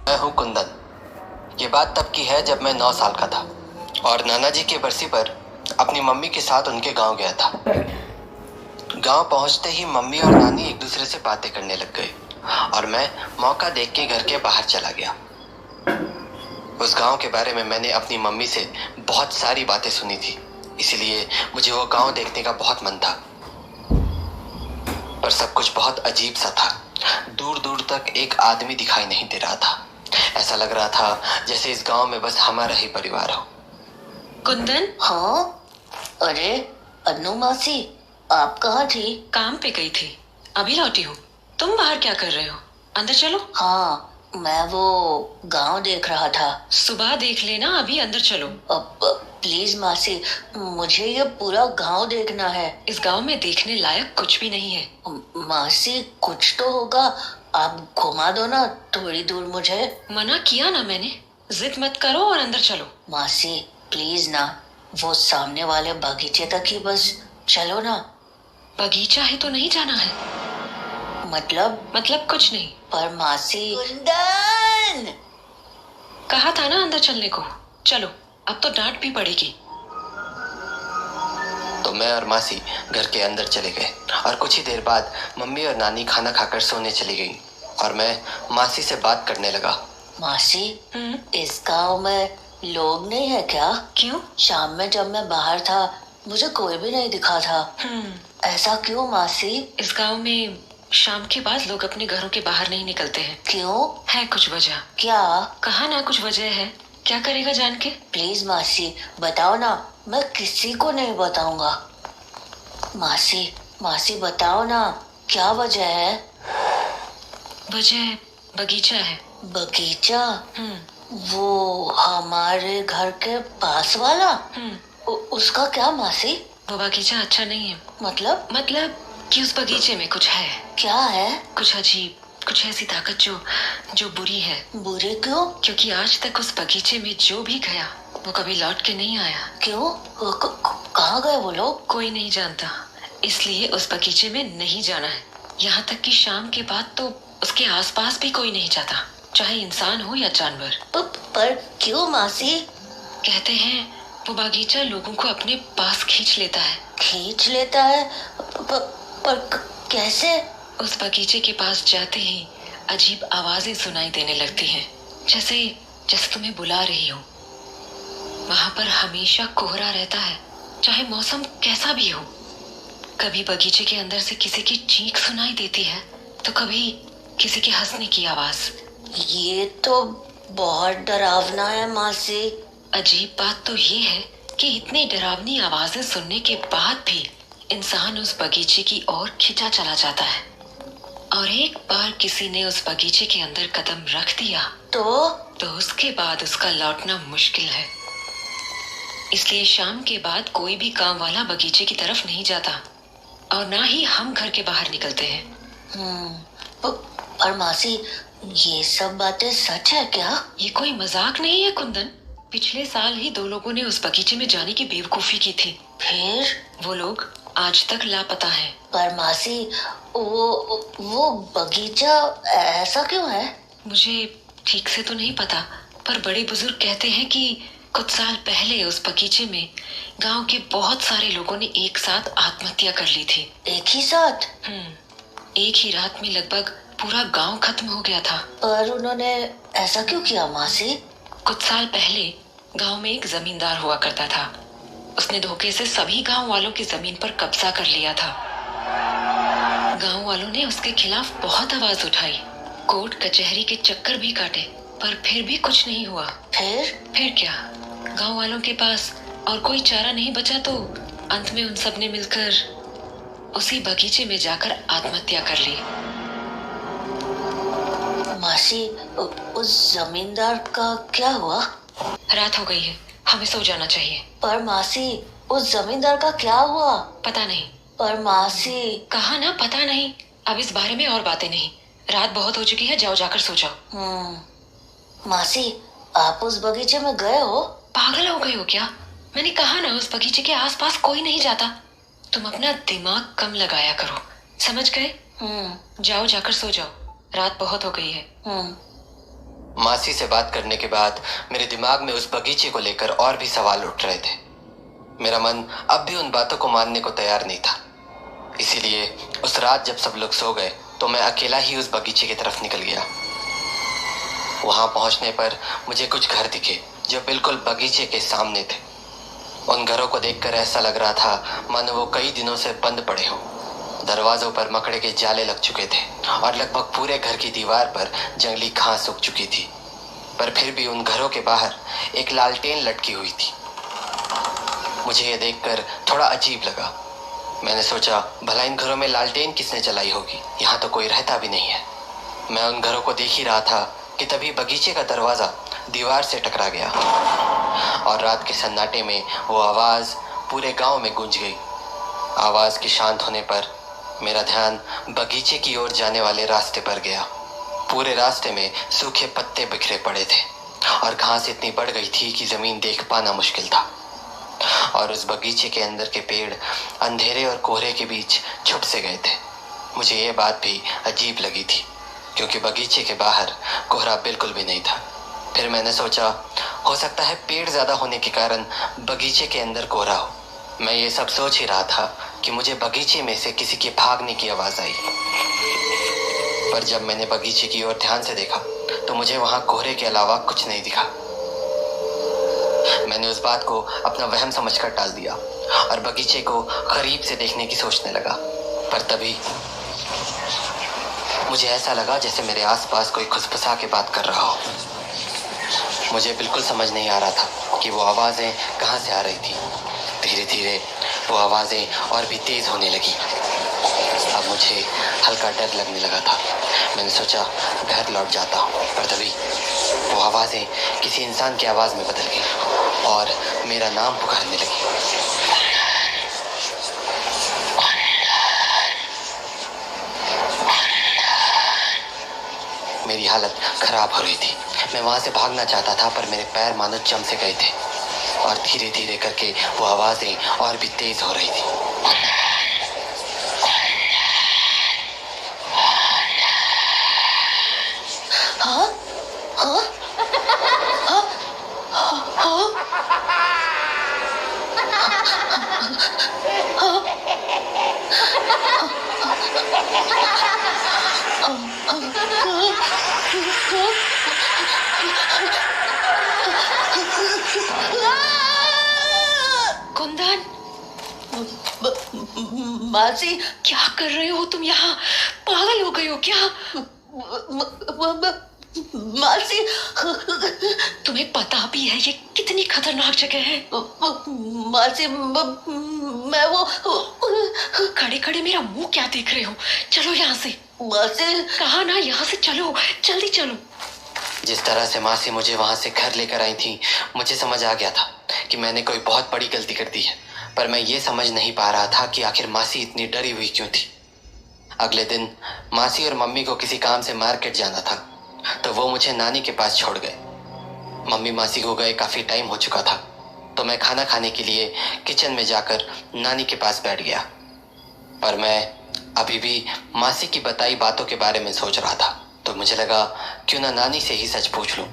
मैं हूँ कुंदन। ये बात तब की है जब मैं 9 साल का था और नाना जी की बरसी पर अपनी मम्मी के साथ उनके गांव गया था। गांव पहुंचते ही मम्मी और नानी एक दूसरे से बातें करने लग गए और मैं मौका देख के घर के बाहर चला गया। उस गांव के बारे में मैंने अपनी मम्मी से बहुत सारी बातें सुनी थी, इसलिए मुझे वो गांव देखने का बहुत मन था। पर सब कुछ बहुत अजीब सा था। दूर दूर तक एक आदमी दिखाई नहीं दे रहा था। ऐसा लग रहा था जैसे इस गांव में बस हमारा ही परिवार हो। कुंदन, हाँ, अरे अन्नू मासी, आप कहाँ थी? काम पे गई थी, अभी लौटी हूँ। तुम बाहर क्या कर रहे हो? अंदर चलो। हाँ, मैं वो गांव देख रहा था। सुबह देख लेना, अभी अंदर चलो। अब प्लीज मासी, मुझे ये पूरा गांव देखना है। इस गांव में देखने लायक कुछ भी नहीं है। मासी, कुछ तो होगा, आप घुमा दो ना थोड़ी दूर मुझे। मना किया ना मैंने, जिद मत करो और अंदर चलो। मासी प्लीज ना, वो सामने वाले बगीचे तक ही बस चलो ना। बगीचा है तो नहीं जाना है? मतलब कुछ नहीं। पर मासी। कुंदन! कहा था ना अंदर चलने को। चलो, अब तो डांट भी पड़ेगी। तो मैं और मासी घर के अंदर चले गए और कुछ ही देर बाद मम्मी और नानी खाना खाकर सोने चली गई और मैं मासी से बात करने लगा। मासी, इस गांव में लोग नहीं है क्या? क्यों? शाम में जब मैं बाहर था मुझे कोई भी नहीं दिखा था। ऐसा क्यों मासी? इस गांव में शाम के बाद लोग अपने घरों के बाहर नहीं निकलते हैं। क्यों? है कुछ वजह। क्या? कहा ना कुछ वजह है। क्या करेगा जान के? प्लीज मासी बताओ ना, मैं किसी को नहीं बताऊंगा। मासी बताओ ना, क्या वजह है? वजह बगीचा है। बगीचा? वो हमारे घर के पास वाला? उसका क्या मासी? वो बगीचा अच्छा नहीं है। मतलब कि उस बगीचे में कुछ है। क्या है? कुछ अजीब, कुछ ऐसी ताकत जो बुरी है। बुरी क्यों? क्योंकि आज तक उस बगीचे में जो भी गया वो कभी लौट के नहीं आया। क्यों? कहाँ गए वो लोग? कोई नहीं जानता, इसलिए उस बगीचे में नहीं जाना है। यहाँ तक कि शाम के बाद तो उसके आसपास भी कोई नहीं जाता, चाहे इंसान हो या जानवर। पर क्यों मासी? कहते हैं वो बगीचा लोगों को अपने पास खींच लेता है। खींच लेता है? पर कैसे? उस बगीचे के पास जाते ही अजीब आवाजें सुनाई देने लगती हैं, जैसे तुम्हें बुला रही हो। वहां पर हमेशा कोहरा रहता है, चाहे मौसम कैसा भी हो। कभी बगीचे के अंदर से किसी की चीख सुनाई देती है तो कभी किसी के हंसने की आवाज। ये तो बहुत डरावना है मासी। अजीब बात तो ये है कि इतनी डरावनी आवाजें सुनने के बाद भी इंसान उस बगीचे की ओर खिंचा चला जाता है। और एक बार किसी ने उस बगीचे के अंदर कदम रख दिया तो उसके बाद उसका लौटना मुश्किल है। इसलिए शाम के बाद कोई भी काम वाला बगीचे की तरफ नहीं जाता और ना ही हम घर के बाहर निकलते हैं। पर मासी, ये सब बातें सच है क्या? ये कोई मजाक नहीं है कुंदन। पिछले साल ही 2 लोगों ने उस बगीचे में जाने की बेवकूफी की थी। फिर? वो लोग आज तक लापता हैं। पर मासी, वो बगीचा ऐसा क्यों है? मुझे ठीक से तो नहीं पता, पर बड़े बुजुर्ग कहते हैं कि कुछ साल पहले उस बगीचे में गांव के बहुत सारे लोगों ने एक साथ आत्महत्या कर ली थी। एक ही साथ? एक ही रात में लगभग पूरा गांव खत्म हो गया था। पर उन्होंने ऐसा क्यों किया मासी? कुछ साल पहले गांव में एक जमींदार हुआ करता था। उसने धोखे से सभी गांव वालों की जमीन पर कब्जा कर लिया था। गांव वालों ने उसके खिलाफ बहुत आवाज उठाई, कोर्ट कचहरी के चक्कर भी काटे, पर फिर भी कुछ नहीं हुआ। फिर क्या, गांव वालों के पास और कोई चारा नहीं बचा तो अंत में उन सब ने मिलकर उसी बगीचे में जाकर आत्महत्या कर ली। मासी, उस जमींदार का क्या हुआ? रात हो गई है, हमें सो जाना चाहिए। पर मासी, उस जमींदार का क्या हुआ? पता नहीं। पर मासी। कहा ना पता नहीं, अब इस बारे में और बातें नहीं। रात बहुत हो चुकी है, जाओ जाकर सो जाओ। मासी, आप उस बगीचे में गए हो? पागल हो गए हो क्या? मैंने कहा ना उस बगीचे के आसपास कोई नहीं जाता। तुम अपना दिमाग कम लगाया करो, समझ गए? जाओ जाकर सो जाओ, रात बहुत हो गई है। मासी से बात करने के बाद मेरे दिमाग में उस बगीचे को लेकर और भी सवाल उठ रहे थे। मेरा मन अब भी उन बातों को मानने को तैयार नहीं था। इसीलिए उस रात जब सब लोग सो गए तो मैं अकेला ही उस बगीचे की तरफ निकल गया। वहां पहुंचने पर मुझे कुछ घर दिखे जो बिल्कुल बगीचे के सामने थे। उन घरों को देखकर ऐसा लग रहा था मानो वो कई दिनों से बंद पड़े हों। दरवाजों पर मकड़े के जाले लग चुके थे और लगभग पूरे घर की दीवार पर जंगली घास उग चुकी थी। पर फिर भी उन घरों के बाहर एक लालटेन लटकी हुई थी। मुझे ये देखकर थोड़ा अजीब लगा। मैंने सोचा भला इन घरों में लालटेन किसने जलाई होगी, यहाँ तो कोई रहता भी नहीं है। मैं उन घरों को देख ही रहा था कि तभी बगीचे का दरवाजा दीवार से टकरा गया और रात के सन्नाटे में वो आवाज पूरे गांव में गूंज गई। आवाज के शांत होने पर मेरा ध्यान बगीचे की ओर जाने वाले रास्ते पर गया। पूरे रास्ते में सूखे पत्ते बिखरे पड़े थे और घास इतनी बढ़ गई थी कि जमीन देख पाना मुश्किल था। और उस बगीचे के अंदर के पेड़ अंधेरे और कोहरे के बीच छुप से गए थे। मुझे ये बात भी अजीब लगी थी क्योंकि बगीचे के बाहर कोहरा बिल्कुल भी नहीं था। फिर मैंने सोचा हो सकता है पेड़ ज्यादा होने के कारण बगीचे के अंदर कोहरा हो। मैं ये सब सोच ही रहा था कि मुझे बगीचे में से किसी के भागने की आवाज आई। पर जब मैंने बगीचे की ओर ध्यान से देखा तो मुझे वहां कोहरे के अलावा कुछ नहीं दिखा। मैंने उस बात को अपना वहम समझकर टाल दिया और बगीचे को करीब से देखने की सोचने लगा। पर तभी मुझे ऐसा लगा जैसे मेरे आसपास कोई खुसफुसा के बात कर रहा हो। मुझे बिल्कुल समझ नहीं आ रहा था कि वो आवाज़ें कहाँ से आ रही थी। धीरे धीरे वो आवाज़ें और भी तेज़ होने लगी। अब मुझे हल्का डर लगने लगा था। मैंने सोचा घर लौट जाता हूँ, पर तभी वो आवाज़ें किसी इंसान की आवाज़ में बदल गई और मेरा नाम पुकारने लगी। मेरी हालत खराब हो रही थी। मैं वहां से भागना चाहता था पर मेरे पैर मानो जम से गए थे और धीरे धीरे करके वो आवाज़ें और भी तेज़ हो रही थी। हाँ हाँ हाँ हाँ कुंदन, मासी, क्या कर रहे हो तुम यहाँ? पागल हो गए हो क्या? मासी, तुम्हें पता भी है ये कितनी खतरनाक जगह है? मासी, मैं वो खड़े खड़े मेरा मुंह क्या देख रहे हो? चलो यहाँ से। मासी, कहा ना यहाँ से चलो, जल्दी चलो। जिस तरह से मासी मुझे वहां से घर लेकर आई थी, मुझे समझ आ गया था कि मैंने कोई बहुत बड़ी गलती कर दी है। पर मैं ये समझ नहीं पा रहा था कि आखिर मासी इतनी डरी हुई क्यों थी। अगले दिन मासी और मम्मी को किसी काम से मार्केट जाना था तो वो मुझे नानी के पास छोड़ गए। मम्मी मासी को गए काफ़ी टाइम हो चुका था तो मैं खाना खाने के लिए किचन में जाकर नानी के पास बैठ गया। पर मैं अभी भी मासी की बताई बातों के बारे में सोच रहा था तो मुझे लगा क्यों ना नानी से ही सच पूछ लूं।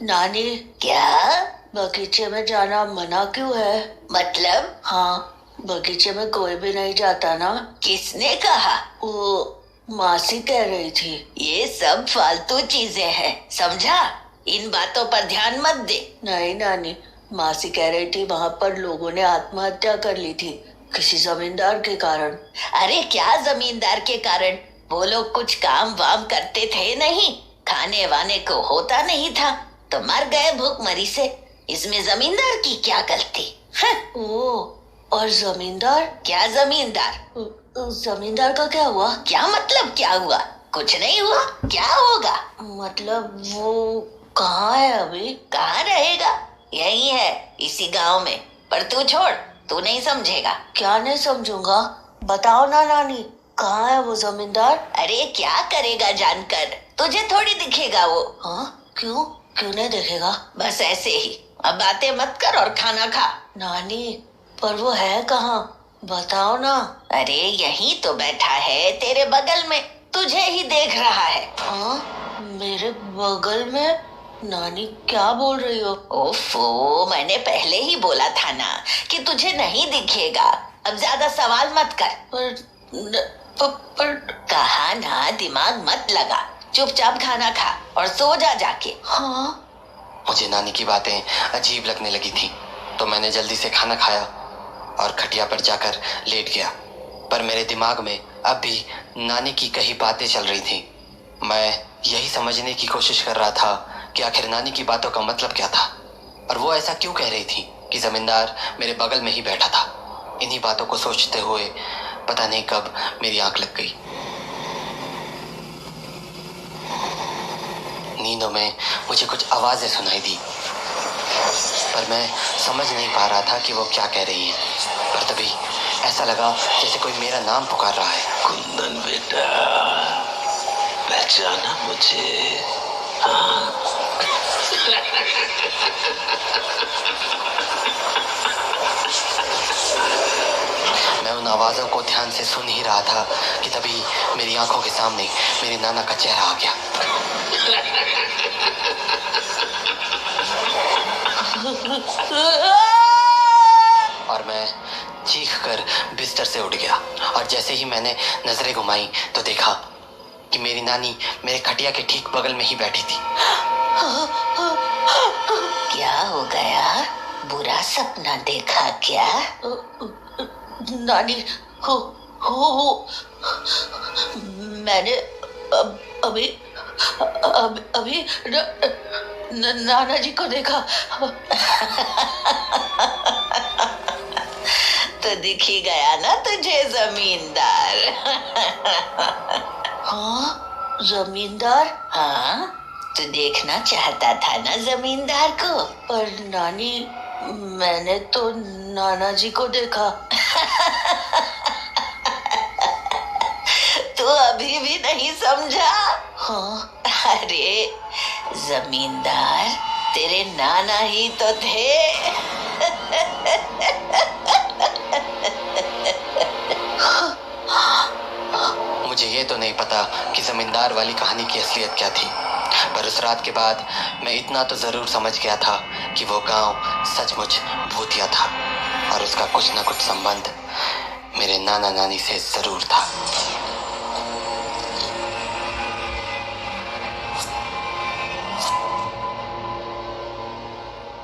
नानी, क्या बगीचे में जाना मना क्यों है? मतलब? हाँ, बगीचे में कोई भी नहीं जाता ना। किसने कहा? वो मासी कह रही थी। ये सब फालतू चीजें हैं, समझा? इन बातों पर ध्यान मत दे। नहीं नानी, मासी कह रही थी वहाँ पर लोगों ने आत्महत्या कर ली थी किसी जमींदार के कारण। अरे क्या जमींदार के कारण? वो लोग कुछ काम वाम करते थे नहीं, खाने वाने को होता नहीं था तो मर गए भूखमरी से। इसमें जमींदार की क्या गलती? ओ, और जमींदार? क्या जमींदार? जमींदार का क्या हुआ? क्या मतलब क्या हुआ? कुछ नहीं हुआ, क्या होगा? मतलब वो कहाँ है अभी? कहाँ रहेगा? यही है, इसी गांव में। पर तू छोड़, तू नहीं समझेगा। क्या नहीं समझूंगा? बताओ ना नानी, कहाँ है वो जमींदार? अरे क्या करेगा जानकर, तुझे थोड़ी दिखेगा वो। हाँ, क्यों क्यों नहीं दिखेगा? बस ऐसे ही। अब बातें मत कर और खाना खा। नानी, पर वो है कहाँ? बताओ ना। अरे यहीं तो बैठा है तेरे बगल में, तुझे ही देख रहा है। हाँ, मेरे बगल में नानी क्या बोल रही हो? ओफो, मैंने पहले ही बोला था ना कि तुझे नहीं दिखेगा। अब ज्यादा सवाल मत कर। पर कहा ना, दिमाग मत लगा, चुपचाप खाना खा और सो जा जाके। हाँ। मुझे नानी की बातें अजीब लगने लगी थी, तो मैंने जल्दी से खाना खाया और खटिया पर जाकर लेट गया। पर मेरे दिमाग में अब भी नानी की कही बातें चल रही थी। मैं यही समझने की कोशिश कर रहा था कि आखिर नानी की बातों का मतलब क्या था, और वो ऐसा क्यों कह रही थी कि जमींदार मेरे बगल में ही बैठा था। इन्हीं बातों को सोचते हुए पता नहीं कब मेरी आंख लग गई। नींदों में मुझे कुछ आवाजें सुनाई दी, पर मैं समझ नहीं पा रहा था कि वो क्या कह रही है। पर तभी ऐसा लगा जैसे कोई मेरा नाम पुकार रहा है। कुंदन बेटा, पहचाना मुझे? हाँ? मैं उन आवाजों को ध्यान से सुन ही रहा था कि तभी मेरी आंखों के सामने मेरे नाना का चेहरा आ गया। और मैं चीख कर बिस्तर से उठ गया, और जैसे ही मैंने नजरें घुमाई तो देखा कि मेरी नानी मेरे खटिया के ठीक बगल में ही बैठी थी। क्या हो गया? बुरा सपना देखा क्या? नानी हो मैंने अभी अभी नाना जी को देखा। तो दिख ही गया ना तुझे जमींदार? हाँ, जमींदार? हाँ, तू देखना चाहता था ना जमींदार को? पर नानी, मैंने तो नाना जी को देखा। तू अभी भी नहीं समझा? हाँ। अरे जमींदार तेरे नाना ही तो थे। मुझे ये तो नहीं पता कि जमींदार वाली कहानी की असलियत क्या थी, पर उस रात के बाद मैं इतना तो जरूर समझ गया था कि वो गांव सचमुच भूतिया था, और उसका कुछ ना कुछ संबंध मेरे नाना नानी से जरूर था।